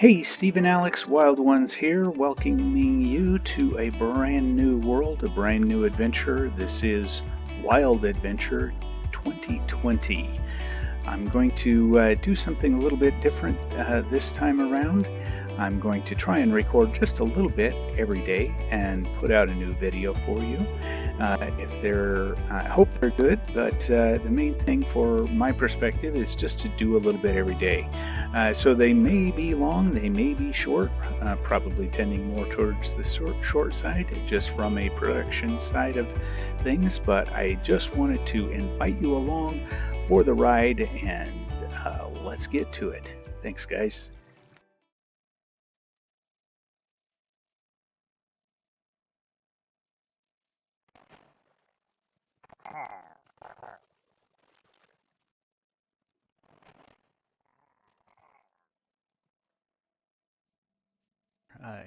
Hey, Stephen Alex, Wild Ones here, welcoming you to a brand new world, a brand new adventure. This is Wyld Adventure 2020. I'm going to do something a little bit different this time around. I'm going to try and record just a little bit every day and put out a new video for you. I hope they're good, but the main thing for my perspective is just to do a little bit every day. So they may be long, they may be short, probably tending more towards the short side, just from a production side of things. But I just wanted to invite you along for the ride, and let's get to it. Thanks, guys.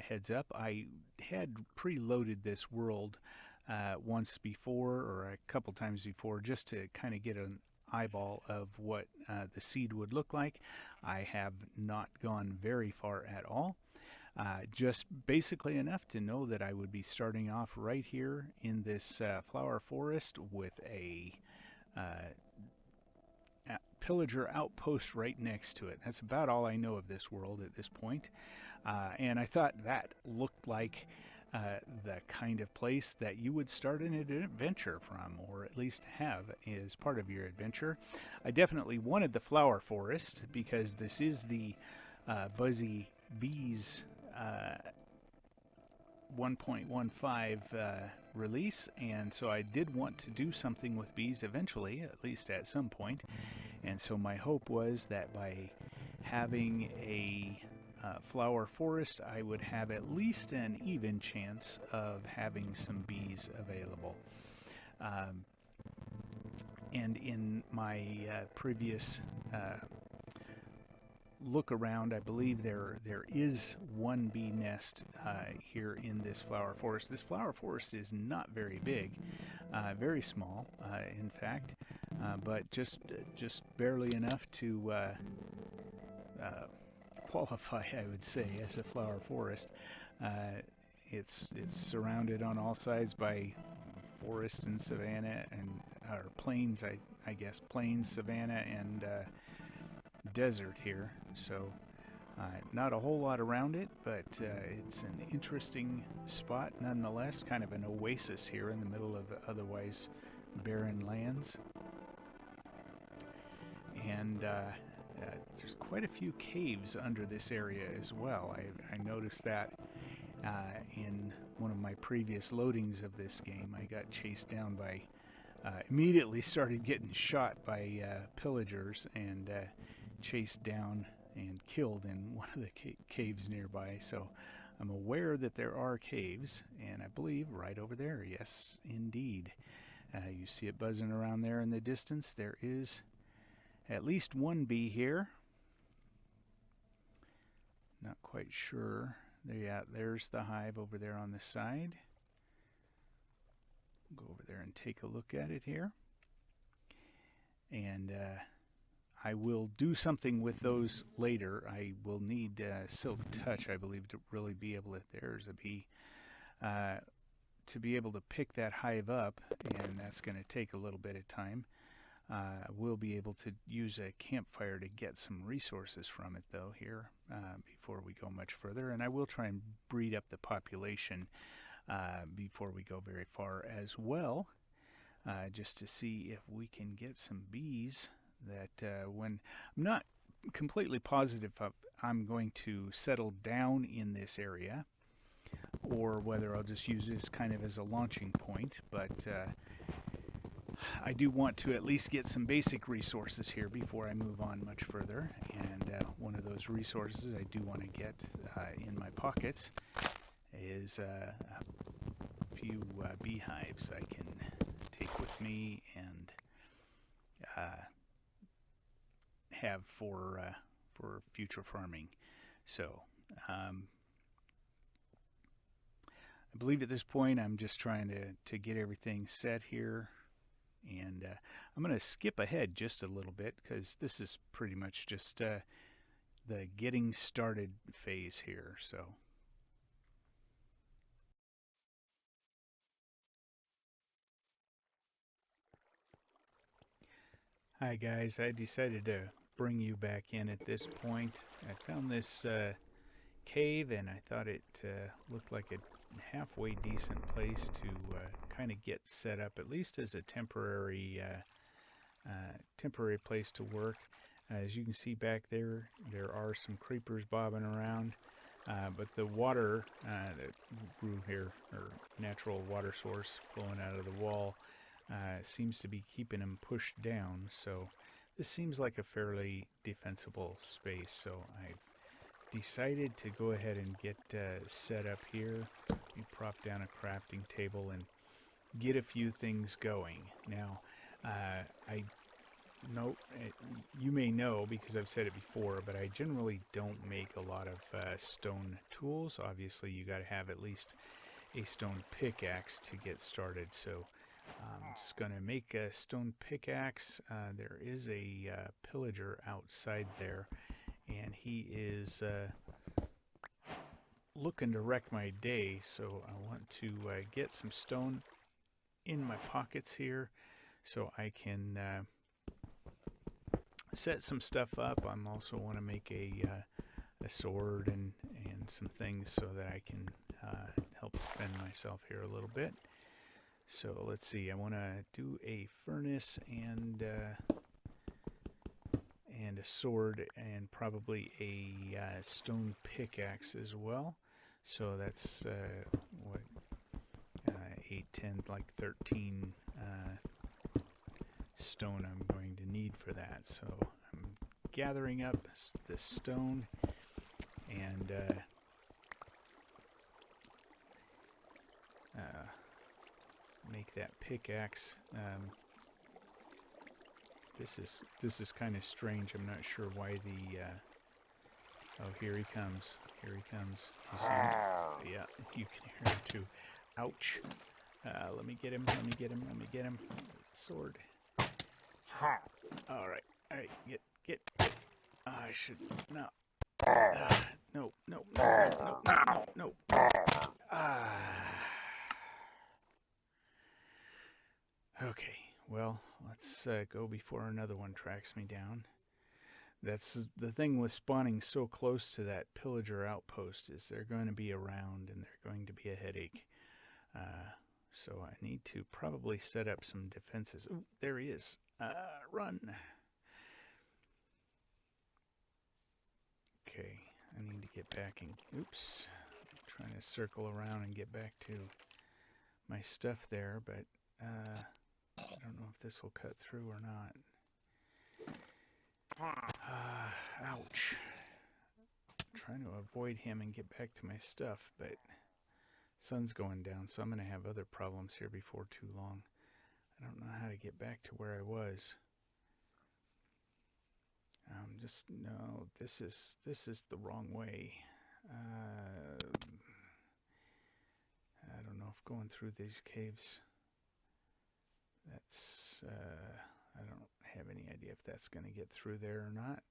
Heads up, I had preloaded this world once before, or a couple times before, just to kind of get an eyeball of what the seed would look like. I have not gone very far at all. Just basically enough to know that I would be starting off right here in this flower forest with a uh, pillager outpost right next to it. That's about all I know of this world at this point. And I thought that looked like the kind of place that you would start an adventure from, or at least have as part of your adventure. I definitely wanted the flower forest because this is the Buzzy Bees 1.15 release, and so I did want to do something with bees eventually, at least at some point. And so my hope was that by having a flower forest, I would have at least an even chance of having some bees available. Um, and in my previous look around, I believe there is one bee nest here in this flower forest. This flower forest is not very big, very small, in fact, but just barely enough to qualify, I would say, as a flower forest. Uh, it's surrounded on all sides by forest and savanna and or plains, I guess plains, savanna, and desert here. So not a whole lot around it, but it's an interesting spot nonetheless. Kind of an oasis here in the middle of otherwise barren lands. And there's quite a few caves under this area as well. I noticed that in one of my previous loadings of this game. I got chased down by, immediately started getting shot by pillagers and chased down and killed in one of the caves nearby. So I'm aware that there are caves, and I believe right over there, yes, indeed. You see it buzzing around there in the distance. There is at least one bee here. Not quite sure. Yeah, there's the hive over there on the side. Go over there and take a look at it here. And I will do something with those later. I will need Silk Touch, I believe, to really be able to. There's a bee. To be able to pick that hive up, and that's going to take a little bit of time. We'll be able to use a campfire to get some resources from it, though, here before we go much further. And I will try and breed up the population before we go very far as well, just to see if we can get some bees that when I'm not completely positive if I'm going to settle down in this area or whether I'll just use this kind of as a launching point, but I do want to at least get some basic resources here before I move on much further. And one of those resources I do want to get in my pockets is a few beehives I can take with me and have for future farming. So I believe at this point I'm just trying to get everything set here. And I'm going to skip ahead just a little bit because this is pretty much just the getting started phase here. So, hi guys, I decided to bring you back in at this point. I found this cave and I thought it looked like a halfway decent place to kind of get set up, at least as a temporary place to work. As you can see back there, there are some creepers bobbing around, but the water that grew here, or natural water source flowing out of the wall, seems to be keeping them pushed down. So this seems like a fairly defensible space. So I've decided to go ahead and get set up here. You prop down a crafting table and get a few things going. Now, I know you may know because I've said it before, but I generally don't make a lot of stone tools. Obviously, you got to have at least a stone pickaxe to get started. So I'm just going to make a stone pickaxe. There is a pillager outside there, and he is looking to wreck my day. So I want to get some stone in my pockets here so I can set some stuff up. I'm also want to make a sword and some things so that I can help defend myself here a little bit. So let's see. I want to do a furnace and a sword and probably a stone pickaxe as well. So that's what 8, 10, like 13 stone I'm going to need for that. So I'm gathering up the stone and make that pickaxe. This is kind of strange. I'm not sure why the oh, here he comes. Here he comes. You see him? Yeah, you can hear him too. Ouch. Let me get him. Let me get him. Let me get him. Sword. All right. All right. Get. I should no. No. No. No. No. No. No. Okay. Well, let's go before another one tracks me down. That's the thing with spawning so close to that pillager outpost, is they're going to be around and they're going to be a headache. So I need to probably set up some defenses. Ooh, there he is. Run. Okay, I need to get back and oops. I'm trying to circle around and get back to my stuff there, but I don't know if this will cut through or not. Ouch. I'm trying to avoid him and get back to my stuff, but sun's going down, so I'm going to have other problems here before too long. I don't know how to get back to where I was. No, this is the wrong way. I don't know if going through these caves, that's, I don't have any idea if that's going to get through there or not.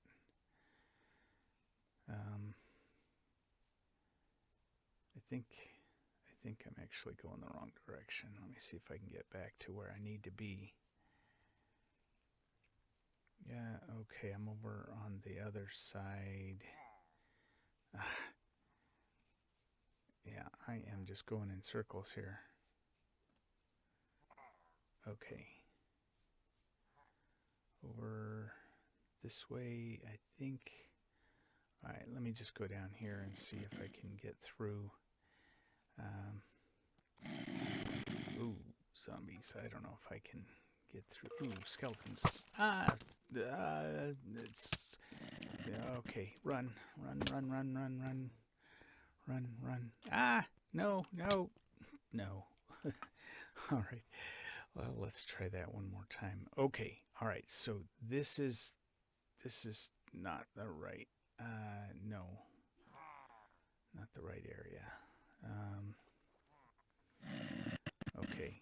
I think I'm actually going the wrong direction. Let me see if I can get back to where I need to be. Yeah, okay, I'm over on the other side. Yeah, I am just going in circles here. Okay. Over this way, I think. Alright, let me just go down here and see if I can get through. Ooh, zombies. I don't know if I can get through. Ooh, skeletons. It's okay. Run. No. All right. Well, let's try that one more time. Okay. All right. So this is not the right. No, not the right area. Okay.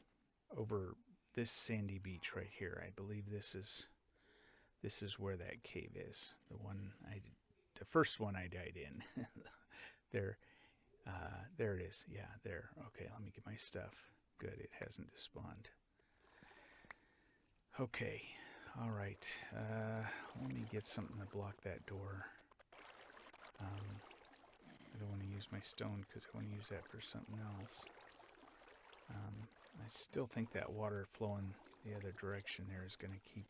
Over this sandy beach right here. I believe this is where that cave is. The one I the first one I died in. there, there it is. Yeah, there. Okay, let me get my stuff. Good, it hasn't despawned. Okay, all right. Let me get something to block that door. I don't want to use my stone because I want to use that for something else. I still think that water flowing the other direction there is going to keep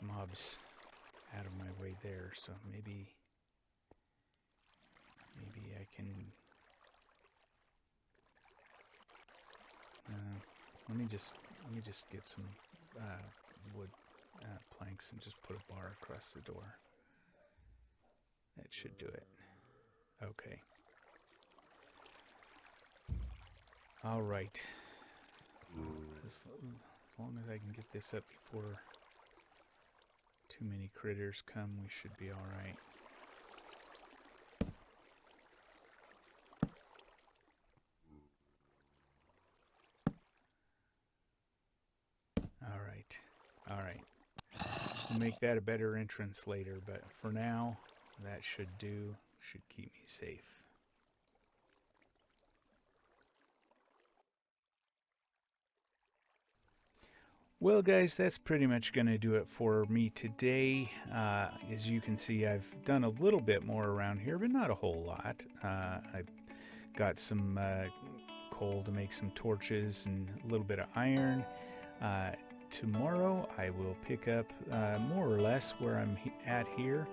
mobs out of my way there, so maybe I can let me just get some wood planks and just put a bar across the door. That should do it. Okay. All right. As long as I can get this up before too many critters come, we should be all right. All right. All right. We'll make that a better entrance later, but for now, that should do. Should keep me safe. Well, guys, that's pretty much going to do it for me today. As you can see, I've done a little bit more around here, but not a whole lot. I've got some coal to make some torches and a little bit of iron. Tomorrow, I will pick up more or less where I'm at here.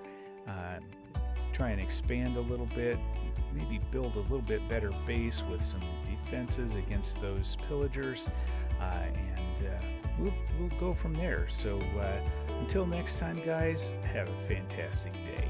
Try and expand a little bit. Maybe build a little bit better base with some defenses against those pillagers. We'll go from there. So until next time, guys, have a fantastic day.